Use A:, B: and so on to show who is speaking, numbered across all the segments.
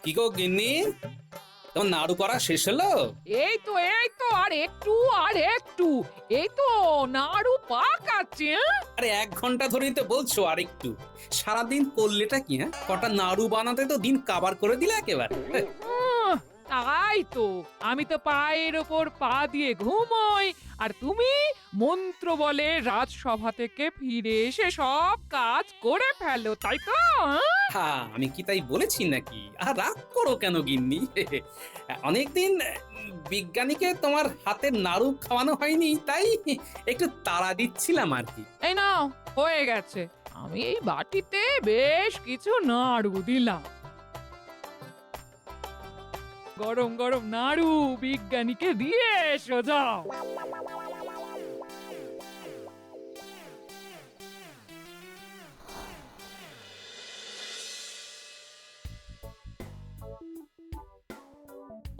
A: কি গো গিন্নি, তোমার নাড়ু করা শেষ হলো?
B: এই তো আর একটু এই তো নাড়ু পাকাচ্ছে।
A: আরে 1 ঘন্টা ধরেই তো বলছো আর একটু। সারাদিন করলেটা কি? হ্যাঁ, কটা নাড়ু বানাতে তো দিন কাবার করে দিলে একেবারে।
B: তাই তো, আমি তো পায়ের ওপর পা দিয়ে ঘুমোই, আর তুমি মন্ত্র বলে রাজসভা থেকে ফিরে এসে সব কাজ করে ফেলো, তাই তো?
A: হ্যাঁ, আমি কি তাই বলেছি নাকি? আর রাগ করো কেন গিন্নি? অনেকদিন বিজ্ঞানীকে তোমার হাতের নাড়ু খাওয়ানো হয়নি, তাই একটু তাড়া দিচ্ছিলাম আর কি।
B: এই নাও, হয়ে গেছে। আমি এই বাটিতে বেশ কিছু নাড়ু দিলাম। গরম গরম নাড়ু বিজ্ঞানীকে দিয়ে এসো, যাও।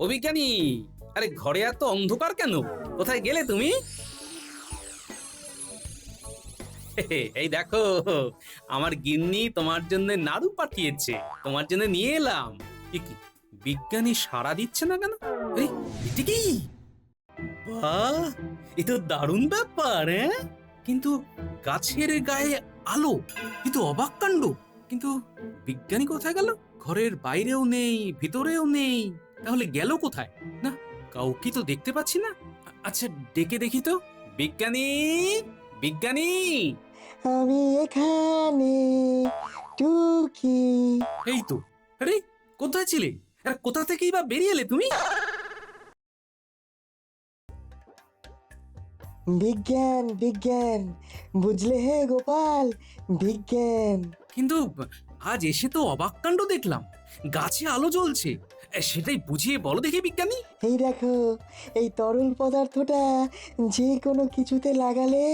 A: ও বিজ্ঞানী, আরে ঘরে এত অন্ধকার কেন? কোথায় গেলে তুমি? এই দেখো, আমার গিন্নি তোমার জন্য নাড়ু পাঠিয়েছে, তোমার জন্য নিয়ে এলাম। কি বিজ্ঞানী সাড়া দিচ্ছে না কেন? এই, এটা কি? বাহ, এ তো দারুণ ব্যাপার। হ্যাঁ, কিন্তু গাছের গায়ে আলো, এ তো অবাক কাণ্ড। কিন্তু বিজ্ঞানী কোথায় গেল? ঘরের বাইরেও নেই, ভিতরেও নেই, তাহলে গেল কোথায়? না, কাউকে তো দেখতে পাচ্ছি না। আচ্ছা, ডেকে দেখি তো। বিজ্ঞানী, বিজ্ঞানী।
C: আমি এখানে, টুকি।
A: এই তো। আরে, কোথায় ছিলে? আর কোথা থেকেই বা বেরিয়ে এলে তুমি?
C: বিজ্ঞান বিজ্ঞান, বুঝলে হে গোপাল, বিজ্ঞান।
A: কিন্তু আজ এসে তো অবাক কাণ্ড দেখলাম, গাছে আলো জ্বলছে। সেটাই বুঝিয়ে বলো দেখি বিজ্ঞানী।
C: এই দেখো, এই তরল পদার্থটা যে কোনো কিছুতে লাগালে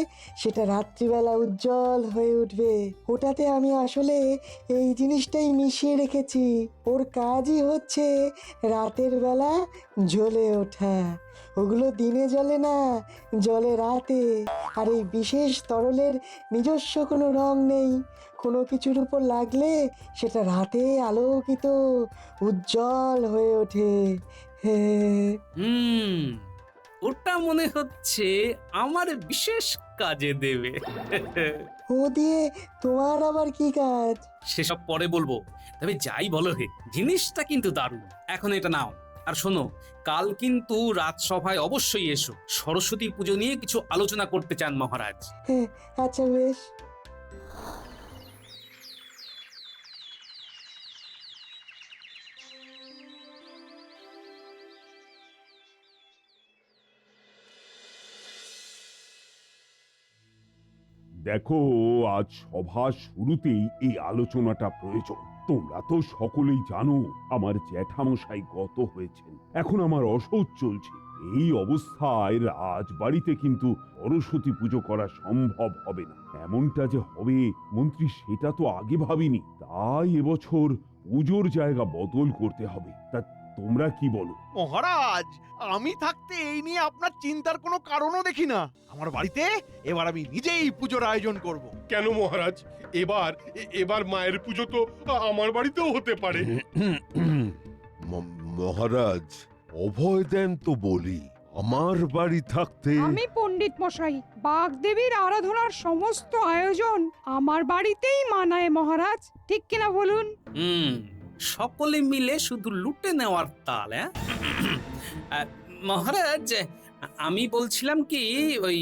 C: সেটা রাত্রিবেলা উজ্জ্বল হয়ে উঠবে। ওটাতে আমি আসলে এই জিনিসটাই মিশিয়ে রেখেছি। ওর কাজই হচ্ছে রাতের বেলা জ্বলে ওঠা। ওগুলো দিনে জ্বলে না, জ্বলে রাতে। আর এই বিশেষ তরলের নিজস্ব কোনো রং নেই। কোনো কিছুর উপর লাগলে সেটা রাতে আলোকিত, উজ্জ্বল হয়ে ওঠে। হে,
A: হুম, ওটা মনে হচ্ছে আমার বিশেষ কাজে দেবে।
C: ও দিয়ে তোমার আবার কি কাজ?
A: সেসব পরে বলবো। তবে যাই বলো হে, জিনিসটা কিন্তু দারুণ। এখন এটা নাও। আর শোনো, কাল কিন্তু রাজসভায় অবশ্যই এসো। সরস্বতী পুজো নিয়ে কিছু আলোচনা করতে চান মহারাজ।
C: হ্যাঁ, আচ্ছা বেশ।
D: দেখো, আজ সভা শুরুতেই এই আলোচনাটা প্রয়োজন। তোমরা তো সকলেই জানো আমার জ্যাঠামশাই গত হয়েছেন, এখন আমার অসহ্য চলছে। এই অবস্থায় রাজবাড়িতে কিন্তু সরস্বতী পুজো করা সম্ভব হবে না। এমনটা যে হবে মন্ত্রী, সেটা তো আগে ভাবিনি। তাই এবছর পুজোর জায়গা বদল করতে হবে। তা তোমরা কি বলো?
E: মহারাজ, আমি থাকতে এই নিয়ে আপনার চিন্তার কোনো কারণও দেখি না। আমার বাড়িতে এবার আমি নিজেই পুজোর আয়োজন করব।
F: কেন মহারাজ? এবার মায়ের পুজো তো আমার বাড়িতেও হতে পারে।
G: মহারাজ, অভয় দেন তো বলি। আমার বাড়ি থাকতে
H: আমি পণ্ডিত মশাই, বাগদেবীর আরাধনার সমস্ত আয়োজন আমার বাড়িতেই মানায় মহারাজ, ঠিক কিনা বলুন?
A: হুম, সকলে মিলে শুধু লুটে নেওয়ার তাল। হ্যাঁ, মহারাজ, আমি বলছিলাম কি, ওই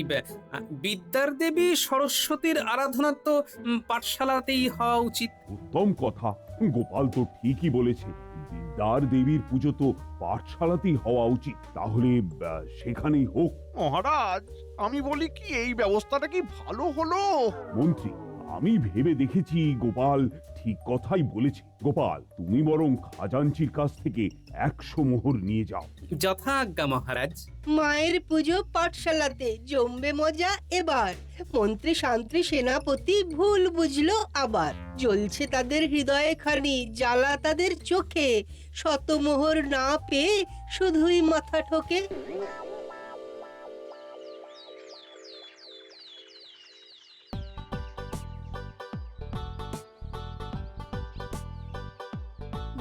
A: বিদ্যার দেবী সরস্বতীর আরাধনা তো পাঠশালাতেই হওয়া উচিত।
D: উত্তম কথা, গোপাল তো ঠিকই বলেছে। বিদ্যার দেবীর পুজো তো পাঠশালাতেই হওয়া উচিত। তাহলে সেখানেই হোক।
E: মহারাজ, আমি বলি কি, এই ব্যবস্থাটা কি ভালো হলো?
D: মন্ত্রী, আমি ভেবে দেখেছি গোপাল ঠিক কথাই বলেছে। গোপাল, তুমি বরং খাজাঞ্চির কাছ থেকে 100 মোহর নিয়ে যাও।
A: যথাজ্ঞা মহারাজ।
I: মায়ের পুজো পাঠশালাতে জমবে মজা এবার। মন্ত্রী শান্ত্রী সেনাপতি ভুল বুঝলো আবার। জ্বলছে তাদের হৃদয়ে খানি, জ্বালা তাদের চোখে। শতমোহর না পেয়ে শুধুই মাথা ঠোকে।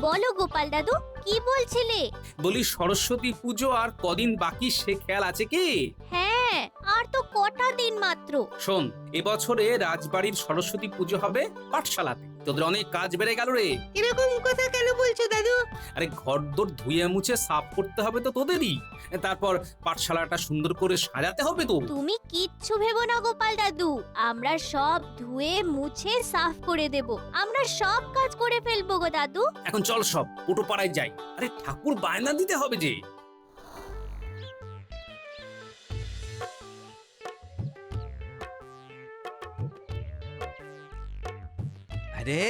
J: বলো গোপাল দাদু, কি বলছিলে?
A: বলি সরস্বতী পুজো আর কদিন বাকি সে খেয়াল আছে কি?
J: হ্যাঁ, আর তো কটা দিন মাত্র।
A: শোন, এবছরে রাজবাড়ির সরস্বতী পুজো হবে পাঠশালাতে। তোদের অনেক কাজ বেড়ে গেল রে।
I: এরকম কথা কেন বলছো দাদু?
A: আরে ঘরদোর ধুয়ে মুছে সাফ করতে হবে তো তোদেরই। তারপর পাঠশালাটা সুন্দর করে সাজাতে হবে তো।
J: তুমি কিচ্ছু ভেবো না গোপাল দাদু, আমরা সব ধুয়ে মুছে সাফ করে দেব। আমরা সব কাজ করে ফেলবো গো দাদু।
A: এখন চল সব পুটো পাড়ায় যাই। আরে ঠাকুর বায়না দিতে হবে যে।
K: আরে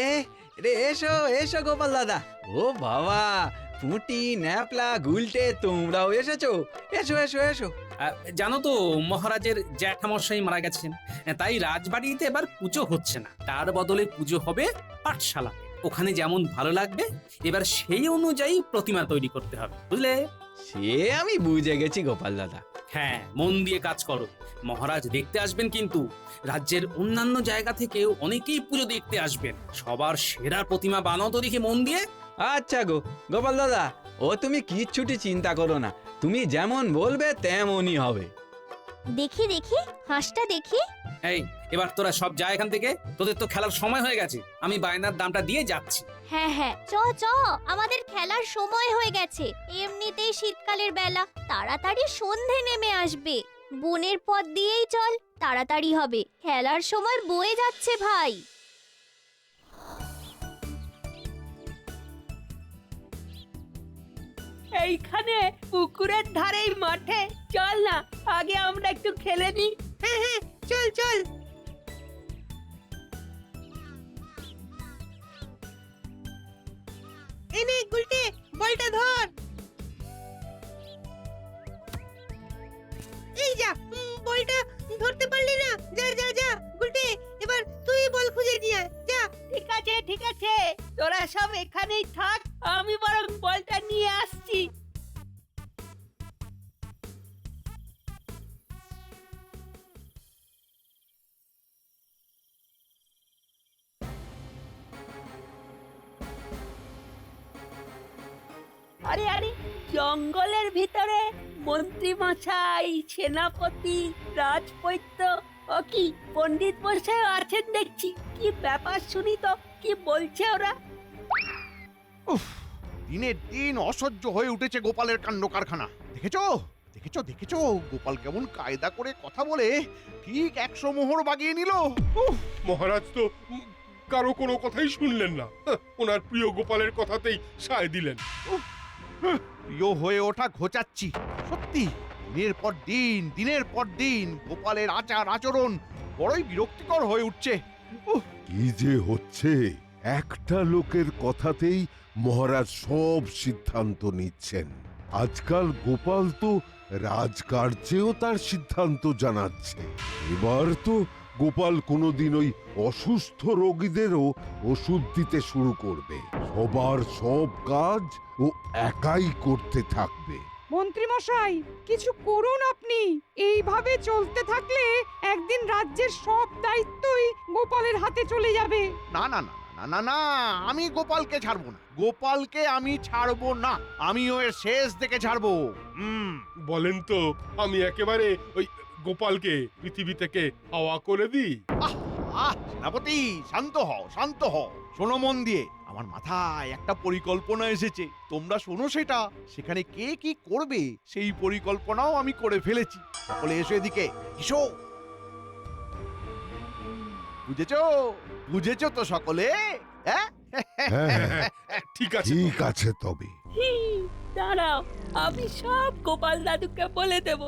K: রে, এসো এসো গোপাল দাদা। ও বাবা, পুঁটি ন্যাপলা গুলটে, তোমরাও এসেছো? এসো এসো এসো।
A: জানো তো মহারাজের জ্যাঠামশাই মারা গেছেন, তাই রাজবাড়িতে এবার পুজো হচ্ছে না। তার বদলে পুজো হবে পাঠশালা। ওখানে যেমন ভালো লাগবে, এবার সেই অনুযায়ী প্রতিমা তৈরি করতে হবে, বুঝলে?
K: সে আমি বুঝে গেছি গোপাল দাদা।
A: হ্যাঁ, মন দিয়ে কাজ করো। মহারাজ দেখতে আসবেন কিন্তু। রাজ্যের অন্যান্য জায়গা থেকেও অনেকেই পুজো দেখতে আসবেন। সবার সেরা প্রতিমা বানাও তো দেখি মন দিয়ে।
K: আচ্ছা গো গোপাল দাদা, ও তুমি কিচ্ছুটি চিন্তা করো না, তুমি যেমন বলবে তেমনই হবে।
J: দেখি দেখি হাঁসটা দেখি।
A: এই, এবার তোরা সব যা এখান থেকে। তোদের তো খেলার সময় হয়ে গেছে। আমি বায়নার দামটা দিয়ে যাচ্ছি।
J: হ্যাঁ হ্যাঁ, চ চ, আমাদের খেলার সময় হয়ে গেছে। এমনিতেই শীতকালের বেলা, তাড়াতাড়ি সন্ধে নেমে আসবে। বনের পথ দিয়েই চল, তাড়াতাড়ি হবে। খেলার সময় বয়ে যাচ্ছে ভাই।
I: এইখানে পুকুরের ধারেই মাঠে চল না, আগে আমরা একটু খেলে নি। হ্যাঁ হ্যাঁ, চল চল। এনে গুলটে, বলটা ধর। এই যা, বলটা ধরতে পারলি না। যা যা যা গুলটে, এবার তুই বল খুঁজে নিয়ে আয়, যা। ঠিক আছে ঠিক আছে, তোরা সব এখানেই থাক, আমি বরং বলটা নিয়ে আসছি। আরে আরে, জঙ্গলের ভিতরে মন্ত্রী মশাই, সেনাপতি, রাজবৈদ্য ও কি পণ্ডিত মশাই আছেন দেখছি। কি ব্যাপার শুনি তো, কি বলছে ওরা?
E: উফ, দিনের দিন অসহ্য হয়ে উঠেছে গোপালের কাণ্ড কারখানা। দেখেছো দেখেছো দেখেছো, গোপাল কেমন কায়দা করে কথা বলে ঠিক 100 মোহর বাগিয়ে নিল।
F: মহারাজ তো কারো কোনো কথাই শুনলেন না। ওনার প্রিয় গোপালের কথাতেই সায় দিলেন।
E: প্রিয় হয়ে ওঠা ঘোচাচ্ছি। সত্যি দিনের পর দিন গোপালের আচার আচরণ বড়ই বিরক্তিকর হয়ে উঠছে।
G: কি যে হচ্ছে, একটা লোকের কথাতেই মহারাজ সব সিদ্ধান্ত নিচ্ছেন। আজকাল গোপাল তো রাজকার্যেও তার সিদ্ধান্ত জানাচ্ছে। এবার তো গোপাল কোনোদিন ওই অসুস্থ রোগীদেরও ওষুধ দিতে শুরু করবে। সবার সব কাজ ও একাই করতে থাকবে।
H: মন্ত্রী মশাই, কিছু করুন আপনি। এইভাবে চলতে থাকলে একদিন রাজ্যের সব দায়িত্বই গোপালের হাতে চলে যাবে।
E: না না না না না না, আমি গোপালকে ছাড়বো না। গোপালকে আমি ছাড়বো না, আমিও এর শেষ দেখে ছাড়বো।
F: বলেন তো, আমি একেবারে ওই গোপালকে পৃথিবী থেকে হাওয়া করে দিই?
E: সেনাপতি, শান্ত হও শান্ত হও। শোনো মন দিয়ে, আমার মাথায় একটা পরিকল্পনা এসেছে। তোমরা শোনো সেটা। সেখানে কে কি করবে সেই পরিকল্পনাও আমি করে ফেলেছি। সকলে এসো এদিকে, এসো। বুঝেছো বুঝেছো তো সকলে? হ্যাঁ
G: হ্যাঁ,
F: ঠিক আছে
G: ঠিক আছে তবে।
I: দাঁড়াও, আমি সব গোপাল দাদুকে বলে দেব।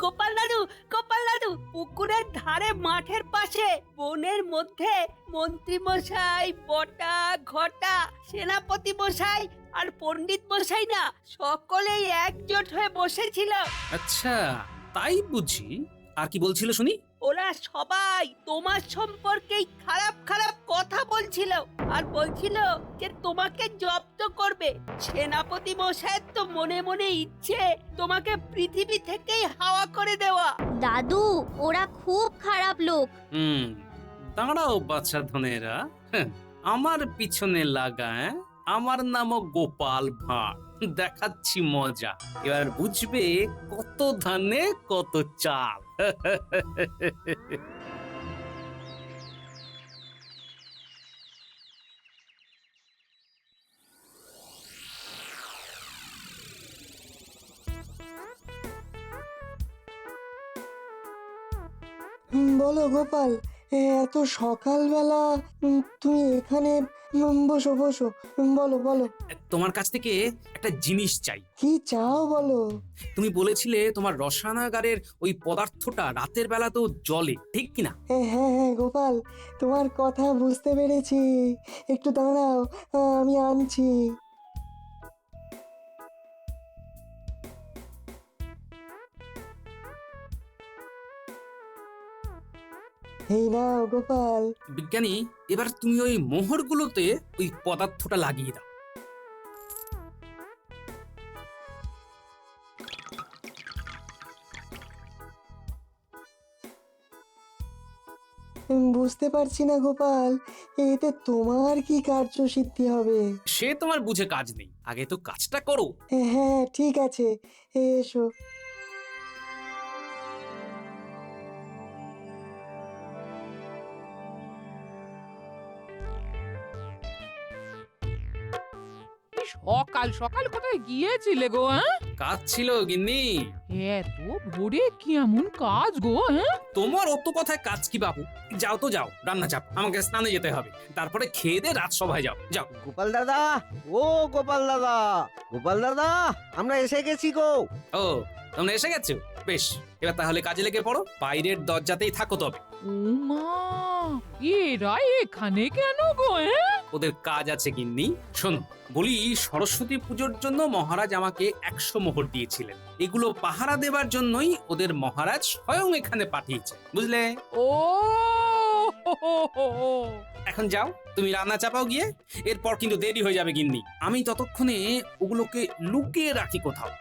I: গোপাল দাদু, গোপাল দাদু, পুকুরের ধারে মাঠের পাশে বনের মধ্যে মন্ত্রী মশাই, বটা, ঘটা, সেনাপতি মশাই আর পণ্ডিত মশাই না সকলেই একজোট হয়ে বসেছিল।
A: আচ্ছা, তাই বুঝি? আর কি বলছিল শুনি?
L: ওরা সবাই তোমার সম্পর্কেই খারাপ খারাপ কথা বলছিল, আর বলছিল যে তোমাকে জব্দ করবে। সেনাপতি মশাই তো মনে মনে ইচ্ছে তোমাকে পৃথিবী থেকেই হাওয়া করে দেওয়া।
J: দাদু, ওরা খুব খারাপ লোক।
A: দাঁড়াও বাচ্চা ধনেরা, আমার পিছনে লাগা। আমার নামও গোপাল ভাঁড়, দেখাচ্ছি মজা। এবার বুঝবে কত ধানে কত চাল।
C: বলো গোপাল, এত সকালবেলা তুমি এখানে? বসো বসো, বলো বলো।
A: তোমার কাছ থেকে একটা জিনিস চাই।
C: কি চাও বলো?
A: তুমি বলেছিলে তোমার রসায়নাগারের ওই পদার্থটা রাতের বেলাতেও জ্বলে, ঠিক কিনা?
C: হ্যাঁ হ্যাঁ গোপাল, তোমার কথা বুঝতে পেরেছি। একটু দাঁড়াও, আমি আনছি। এই নাও গোপাল।
A: বিজ্ঞানী, এবার তুমি ওই মোহরগুলোতে ওই পদার্থটা লাগিয়ে দাও।
C: বুঝতে পারছি না গোপাল, এতে তোমার কি কার্যসিদ্ধি হবে?
A: সে তোমার বুঝে কাজ নেই, আগে তো কাজটা করো।
C: হ্যাঁ ঠিক আছে, এসো।
B: সকাল সকাল কোথায় গিয়েছিলে গো? হ্যাঁ,
A: কাজ ছিল গিন্নি।
B: এত ভোরে কি এমন কাজ গো? হ্যাঁ,
A: তোমার অত কথায় কাজ কি বাবু? যাও তো যাও, রান্না চাপ, আমাকে স্নানে যেতে হবে। তারপরে খেয়ে দে রাজসভায় যাও। যাও।
M: গোপাল দাদা, ও গোপাল দাদা, গোপাল দাদা, আমরা এসে গেছি গো।
A: ও, তোমরা এসে গেছো? বেশ, এবার তাহলে কাজে লেগে পড়ো। বাইরের দরজাতেই থাকো তবে।
B: উমা, এরা এখানে কেন গো? হ্যাঁ,
A: ওদের কাজ আছে গিন্নি। শোনো, বলি সরস্বতী পুজোর জন্য মহারাজ আমাকে 100 মোহর দিয়েছিলেন। এগুলো পাহারা দেবার জন্যই ওদের মহারাজ স্বয়ং এখানে পাঠিয়েছে, বুঝলে?
B: ও হো, হো, হো, হো।
A: এখন যাও, তুমি রান্না চাপাও গিয়ে। এরপর কিন্তু দেরি হয়ে যাবে গিন্নি। আমি ততক্ষণে ওগুলোকে লুকিয়ে রাখি কোথাও।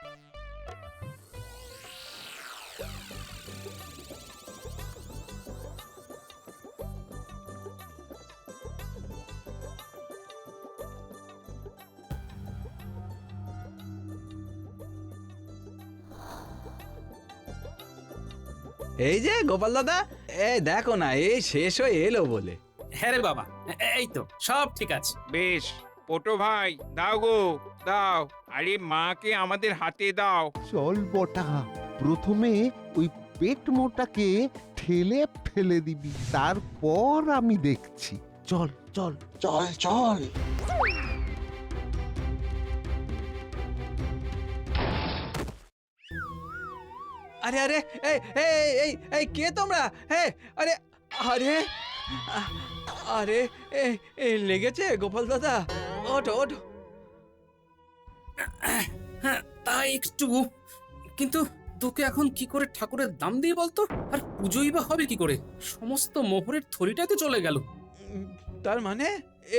K: এই যে গোপাল দাদা, এই দেখো না, এই শেষ হয়ে এলো বলে।
A: হ্যাঁ রে বাবা, এই তো সব ঠিক আছে।
N: বেশ, পটো ভাই দাও গো, দাও। আরে মাকে আমাদের হাতে দাও।
G: চল বটা, প্রথমে ওই পেট মোটাকে ঠেলে ফেলে দিবি, তারপর আমি দেখছি। চল চল
C: চল চল।
K: আরে আরে, এই এই এই এই কে তোমরা? হ্যাঁ, আরে আরে আরে, এই লেগেছে গোপাল দাদা? ওঠো ওঠো।
A: হ্যাঁ, তাই একটু, কিন্তু তোকে এখন কি করে ঠাকুরের দাম দিয়ে বলতো? আর পুজোই বা হবে কি করে? সমস্ত মোহরের থলিটাই তো চলে গেল।
K: তার মানে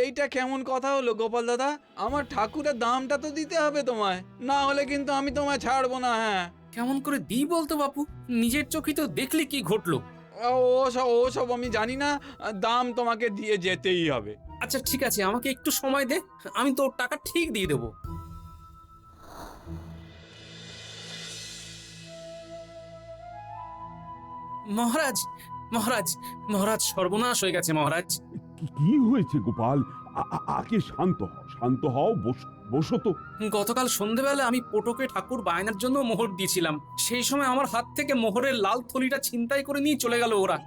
K: এইটা কেমন কথা হলো গোপাল দাদা? আমার ঠাকুরের দামটা তো দিতে হবে তোমায়, না হলে কিন্তু আমি তোমায় ছাড়বো না। হ্যাঁ,
A: কেমন করে দিই বলতো বাপু? নিজের চোখে তো দেখলি কি ঘটলো।
K: ওসব আমি জানি না, দাম তোমাকে দিয়ে যেতেই হবে।
A: আচ্ছা ঠিক আছে, আমাকে একটু সময় দে, আমি তোর টাকা ঠিক দিয়ে দেবো। মহারাজ, মহারাজ, মহারাজ, সর্বনাশ হয়ে গেছে মহারাজ।
D: কি হয়েছে গোপাল? আগে শান্ত হও, শান্ত হও, বসো বসো তো।
A: গতকাল সন্ধেবেলা আমি পটোকে ঠাকুর বায়নার জন্য মোহর দিয়েছিলাম। সেই সময় আমার হাত থেকে মোহরের লাল থলিটা ছিনতাই করে নিয়ে চলে গেল ওরা।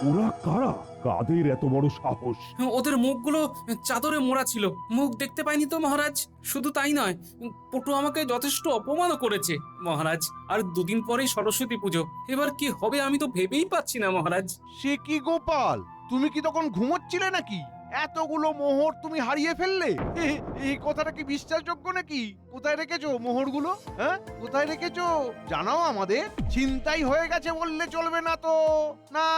D: ওরা কারা? কাদের এত বড় সাহস?
A: ওদের মুখগুলো চাদরে মোড়া ছিল, মুখ দেখতে পাইনি তো মহারাজ। শুধু তাই নয়, পটু আমাকে যথেষ্ট অপমানও করেছে মহারাজ। আর দুদিন পরেই সরস্বতী পুজো, এবার কি হবে আমি তো ভেবেই পাচ্ছি না মহারাজ।
E: সে কি গোপাল, তুমি কি তখন ঘুমোচ্ছিলে নাকি? এতগুলো মোহর তুমি হারিয়ে ফেললে? এই কথাটা কি বিশ্বাসযোগ্য নাকি? কোথায় রেখেছো মোহরগুলো? হ্যাঁ, কোথায় রেখেছো জানাও আমাদের। ছিনতাই হয়ে গেছে বললে চলবে না তো। না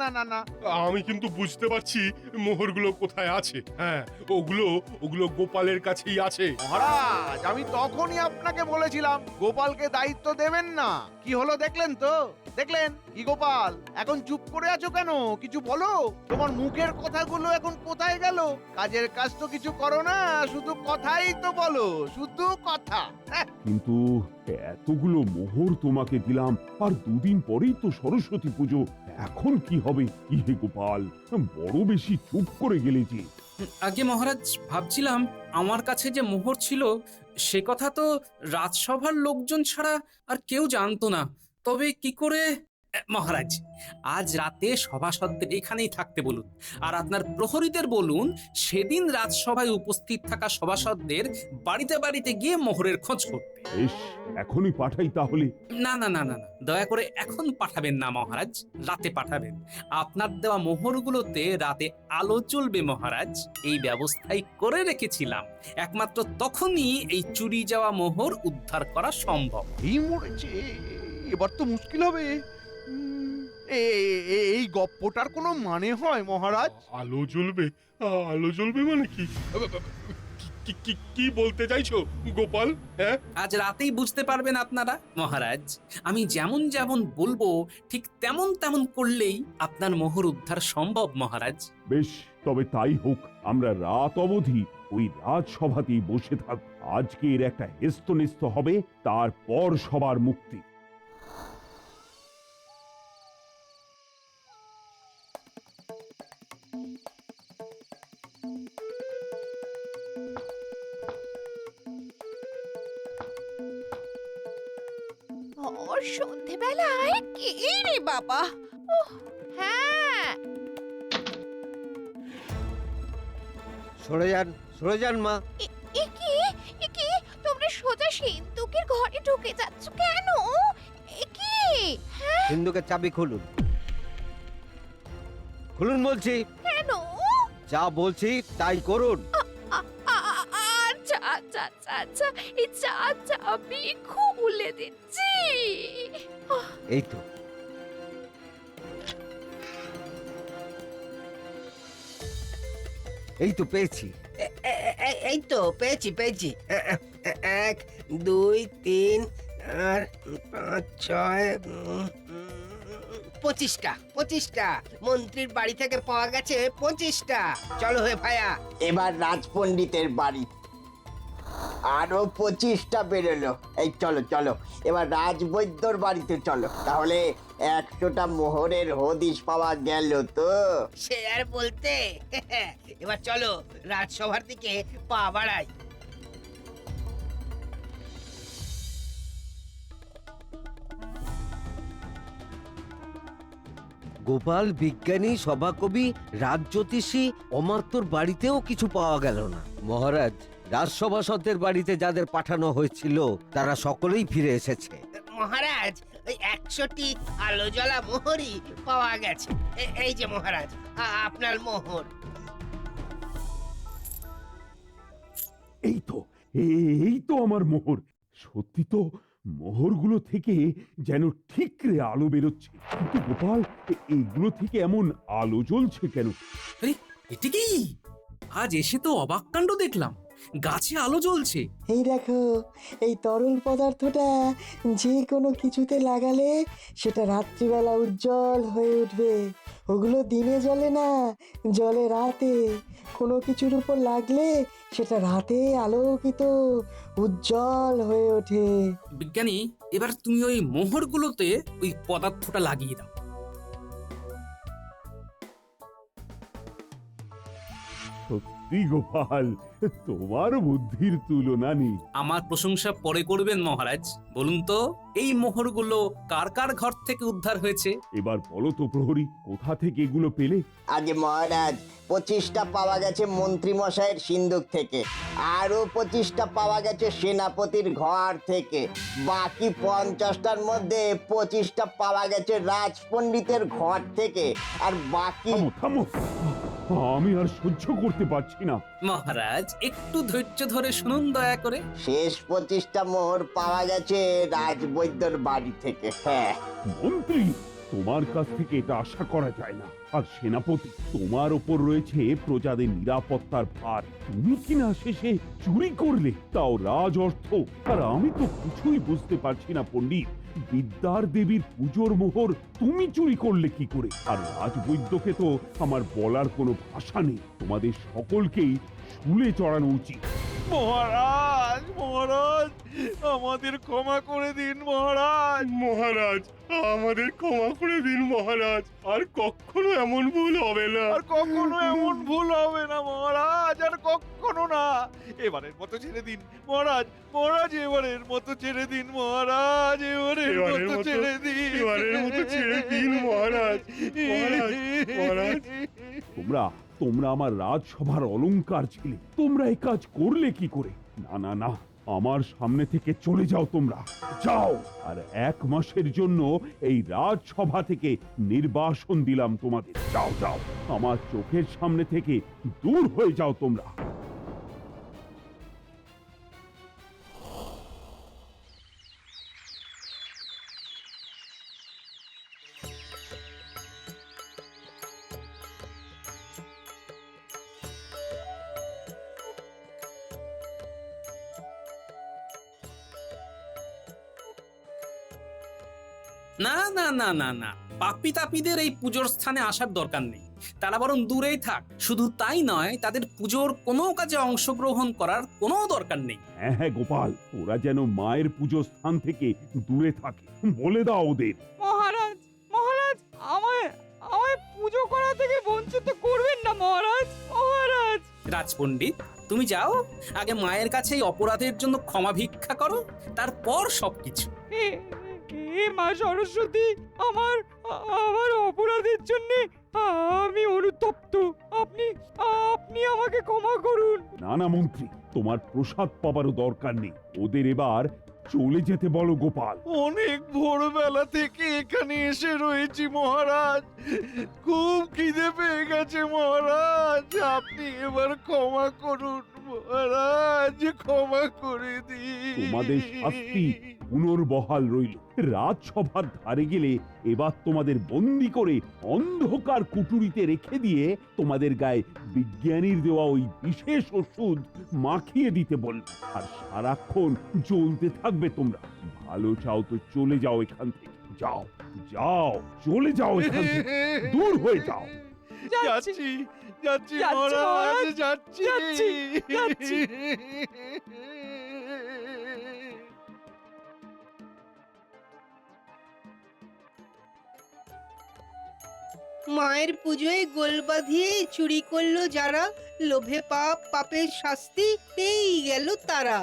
E: না না না,
F: আমি কিন্তু বুঝতে পারছি মোহরগুলো কোথায় আছে। হ্যাঁ, ওগুলো গোপালের কাছেই আছে।
E: মহারাজ, আমি তখনই আপনাকে বলেছিলাম গোপালকে দায়িত্ব দেবেন না। কি হলো দেখলেন তো? দেখলেন কি গোপাল, এখন চুপ করে আছো কেন? কিছু বলো। তোমার মুখের কথাগুলো এখন কোথায় গেল? কাজের কাজ তো কিছু করো না, শুধু কথাই তো বলো, শুধু কথা।
D: কিন্তু এতগুলো মোহর তোমাকে দিলাম, আর দুদিন পরেই তো সরস্বতী পুজো। এখন কি হবে? কি হে গোপাল, বড় বেশি চুপ করে গেলে যে।
A: আগে মহারাজ, ভাবছিলাম আমার কাছে যে মোহর ছিল সে কথা তো রাজসভার লোকজন ছাড়া আর কেউ জানতো না। তবে কি করে? মহারাজ, আজ রাতে সভাসদদের এখানেই থাকতে বলুন, আর আপনার প্রহরীদের বলুন সেদিন রাজসভায় উপস্থিত থাকা সভাসদদের বাড়িতে বাড়িতে গিয়ে মোহরের খোঁজ করতে।
D: বেশ, এখনই পাঠাই তাহলে।
A: না না না না না, দয়া করে এখন পাঠাবেন না মহারাজ, রাতে পাঠাবেন। আপনার দেওয়া মোহরগুলোতে রাতে আলো জ্বলবে মহারাজ, এই ব্যবস্থাই করে রেখেছিলাম। একমাত্র তখনই এই চুরি যাওয়া মোহর উদ্ধার করা সম্ভব।
E: এই মরেছে, এবার তো মুশকিল হবে। এই গপ্পটার কোনো মানে হয় মহারাজ?
F: আলো জ্বলবে? আলো জ্বলবে মানে কি? কি বলতে চাইছো গোপাল? হ্যাঁ,
A: আজ রাতেই বুঝতে পারবেন আপনারা মহারাজ। আমি যেমন যেমন বলবো ঠিক তেমন তেমন করলেই আপনার মোহর উদ্ধার সম্ভব মহারাজ।
D: বেশ, তবে তাই হোক। আমরা রাত অবধি ওই রাজসভাতেই বসে থাকব। আজকের একটা হেস্তনেস্ত হবে, তারপর সবার মুক্তি।
J: সন্ধেবেলায় কে রে বাবা? হ্যাঁ,
M: সরে যান মা।
J: এ কি তোমরা সোজা সিন্ধুকের ঘরে ঢুকে যাচ্ছ কেন? এ কি? হ্যাঁ,
M: সিন্ধুকের চাবি খুলুন। খুলুন বলছি।
J: কেন?
M: যা বলছি তাই করুন।
J: আচ্ছা আচ্ছা আচ্ছা আচ্ছা, এই চাবি খুলে দিচ্ছি।
M: এই তো। এই তো পেয়েছি।
I: এই তো পেয়েছি। 1 2 3 আর 5 6 25টা মন্ত্রীর বাড়ি থেকে পাওয়া গেছে 25টা। চলো হে ভাইয়া,
C: এবার রাজপণ্ডিতের বাড়ি আরো 25টা বেরোলো। এই চলো চলো, এবার রাজবৈদ্যর বাড়িতে চলো। তাহলে 100টা মোহরের হদিশ পাওয়া গেল তো।
I: সে আর বলতে। এবার চলো রাজসভার দিকে পা বাড়াই।
M: গোপাল, বিজ্ঞানী, সভাকবি, রাজজ্যোতিষী, অমাত্যর বাড়িতেও কিছু পাওয়া গেল না। মহারাজ, রাজসভাসদের বাড়িতে যাদের পাঠানো হয়েছিল তারা সকলেই ফিরে এসেছে।
I: মহারাজ, ওই 100টি আলো জ্বলা মোহরই পাওয়া গেছে। এই যে মহারাজ, আপনার মোহর।
D: এই তো আমার মোহর। সত্যি তো, মোহরগুলো থেকে যেন ঠিকরে আলো বেরোচ্ছে। কিন্তু গোপাল, এইগুলো থেকে এমন আলো জ্বলছে কেন?
A: আরে এটি কি? আজ এসে তো অবাক কাণ্ড দেখলাম, গাছে আলো জ্বলছে।
C: এই দেখো, এই তরল পদার্থটা যে কোনো কিছুতে লাগালে সেটা রাত্রিবেলা উজ্জ্বল হয়ে উঠবে। ওগুলো দিনে জ্বলে না, জ্বলে রাতে। কোনো কিছুর উপর লাগলে সেটা রাতে আলোকিত উজ্জ্বল হয়ে ওঠে।
A: বিজ্ঞানী, এবার তুমি ওই মোহরগুলোতে ওই পদার্থটা লাগিয়ে দাও।
D: সত্যি গোপাল, তোমার বুদ্ধির তুলনা নেই।
A: আমার প্রশংসা পরে করবেন মহারাজ। বলুন তো, এই মোহরগুলো কার কার ঘর থেকে উদ্ধার হয়েছে?
D: এবার বলো তো প্রহরী, কোথা থেকে এগুলো পেলে?
C: আগে মহারাজ,
O: 25টা পাওয়া গেছে মন্ত্রী মশাইয়ের সিন্দুক থেকে, আরো 25টা পাওয়া গেছে সেনাপতির ঘর থেকে, বাকি 50টার মধ্যে 25টা পাওয়া গেছে রাজপণ্ডিতের ঘর থেকে, আর বাকি
D: থামো আমি আর সহ্য করতে পারছি না।
A: মহারাজ একটু ধৈর্য ধরে শুনুন দয়া করে।
O: শেষ 25টা মোহর পাওয়া গেছে রাজবৈদ্যর বাড়ি থেকে। হ্যাঁ
D: মন্ত্রী, তোমার কাছ থেকে এটা আশা করা যায় না। আর সেনাপতি, তোমার ওপর রয়েছে প্রজাদের নিরাপত্তার ভার, তুমি কিনা শেষে চুরি করলে, তাও রাজ অর্থ। আর আমি তো কিছুই বুঝতে পারছি না পণ্ডিত, বিদ্যার দেবীর পুজোর মোহর তুমি চুরি করলে কি করে? আর রাজবৈদ্যকে তো আমার বলার কোনো ভাষা নেই। তোমাদের সকলকেই শুলে চড়ানো উচিত।
E: মহারাজ মহারাজ আমাদের ক্ষমা করে দিন মহারাজ।
F: মহারাজ আমাদের ক্ষমা করে দিন মহারাজ, আর কখনো এমন ভুল হবে না।
E: আর কখনো এমন ভুল হবে না মহারাজ, আর কখনো না। এবারের মতো ছেড়ে দিন মহারাজ, মহারাজ এবারের মতো ছেড়ে দিন মহারাজ, এবারের মতো ছেড়ে দিন,
F: এবারের মতো ছেড়ে দিন মহারাজ। মহারাজ মহারাজ
D: তোমরা আমার রাজসভার অলংকার ছিলে, তোমরা এই কাজ করলে কি করে? না না না, আমার সামনে থেকে চলে যাও, তোমরা যাও। আর 1 মাসের জন্য এই রাজসভা থেকে নির্বাসন দিলাম তোমাদের। যাও যাও, আমার চোখের সামনে থেকে দূর হয়ে যাও তোমরা।
A: না না না না না, পাপি তাপিদের এই পুজোর স্থানে আসার দরকার নেই, তারা বরং দূরেই থাক। শুধু তাই নয়, তাদের পুজোর কোনো কাজে অংশগ্রহণ করার কোনো দরকার নেই।
D: হ্যাঁ হ্যাঁ গোপাল, ওরা যেন মায়ের পুজোর স্থান থেকে দূরে থাকে, বলে দাও ওদের।
H: মহারাজ মহারাজ আমায় আমায় পুজো করা থেকে বঞ্চিত করবেন না মহারাজ। মহারাজ
A: রাজপণ্ডিত, তুমি যাও, আগে মায়ের কাছে এই অপরাধের জন্য ক্ষমা ভিক্ষা করো, তারপর সবকিছু।
H: হে মা সরস্বতী, আমার আমার অপরাধের জন্য আমি অনুতপ্ত। আপনি আপনি আমাকে ক্ষমা করুন।
D: না না মন্ত্রী, তোমার প্রসাদ পাবারও দরকার নেই, ওদের এবার চলে যেতে বলো গোপাল।
E: অনেক ভোরবেলা থেকে এখানে এসে রয়েছি মহারাজ, খুব খিদে পেয়ে গেছে মহারাজ, আপনি এবার ক্ষমা করুন মহারাজ, ক্ষমা করে দিন।
D: তোমাদের শাস্তি পুনর্বহাল রইল। রাজসভার ধারে গেলে এবার তোমাদের বন্দি করে অন্ধকার কুটুরিতে রেখে দিয়ে তোমাদের গায়ে বিজ্ঞানীর দেওয়া ওই বিশেষ ওষুধ মাখিয়ে দিতে বলবে, আর সারাক্ষণ জ্বলতে থাকবে তোমরা। ভালো চাও তো চলে যাও এখান থেকে, যাও যাও, চলে যাও এখান থেকে, দূর হয়ে যাও।
E: যাচ্ছি যাচ্ছি মহারাজ, যাচ্ছি যাচ্ছি।
I: মায়ের পুজোয় গোল বাঁধিয়ে চুরি করলো যারা, লোভে পাপ, পাপের শাস্তি পেয়েই গেল তারা।